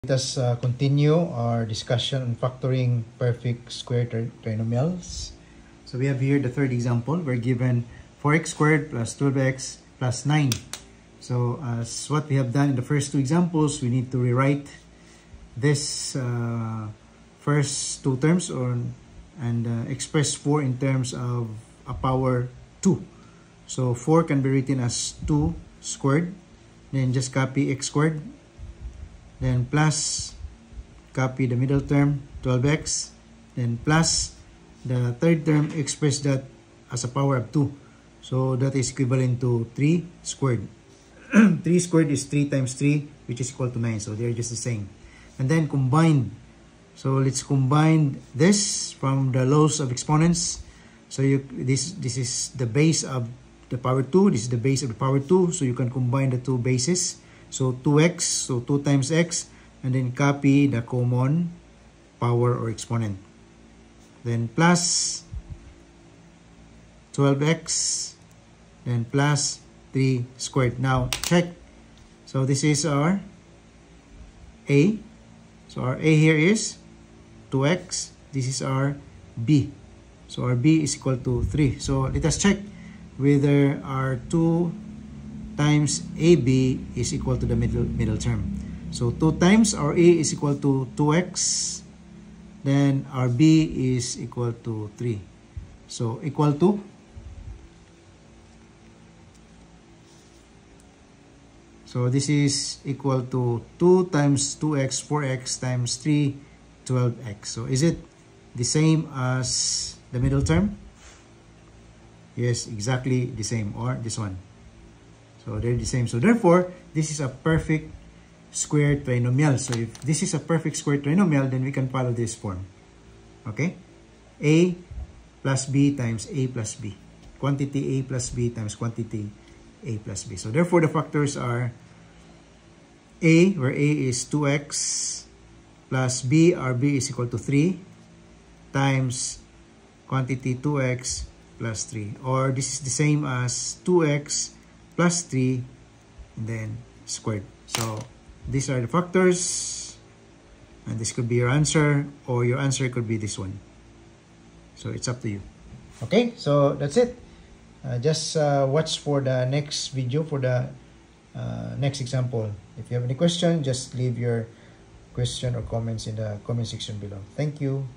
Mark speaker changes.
Speaker 1: Let us continue our discussion on factoring perfect square trinomials. So we have here the third example. We're given 4x squared plus 12x plus 9. So as what we have done in the first two examples, we need to rewrite this first two terms and express 4 in terms of a power 2. So 4 can be written as 2 squared. Then just copy x squared. Then plus, copy the middle term, 12x. Then plus the third term, express that as a power of 2. So that is equivalent to 3 squared. 3 squared is 3 times 3, which is equal to 9. So they're just the same. And then combined. So let's combine this from the laws of exponents. So this is the base of the power 2. This is the base of the power 2. So you can combine the two bases. So 2x, so 2 times x, and then copy the common power or exponent. Then plus 12x, then plus 3 squared. Now check. So this is our a. So our a here is 2x. This is our b. So our b is equal to 3. So let us check whether our 2 times AB is equal to the middle term. So 2 times our A is equal to 2x. Then our B is equal to 3. So equal to. So this is equal to 2 times 2x, 4x times 3, 12x. So is it the same as the middle term? Yes, exactly the same, or this one. So they're the same. So therefore, this is a perfect square trinomial. So if this is a perfect square trinomial, then we can follow this form. Okay? A plus B times A plus B. Quantity A plus B times quantity A plus B. So therefore, the factors are A, where A is 2x, plus B, our B is equal to 3, times quantity 2x plus 3. Or this is the same as 2x plus 3 and then squared. So these are the factors, and this could be your answer, or your answer could be this one. So it's up to you. Okay, so that's it. Just watch for the next video for the next example. If you have any question, just leave your question or comments in the comment section below. Thank you.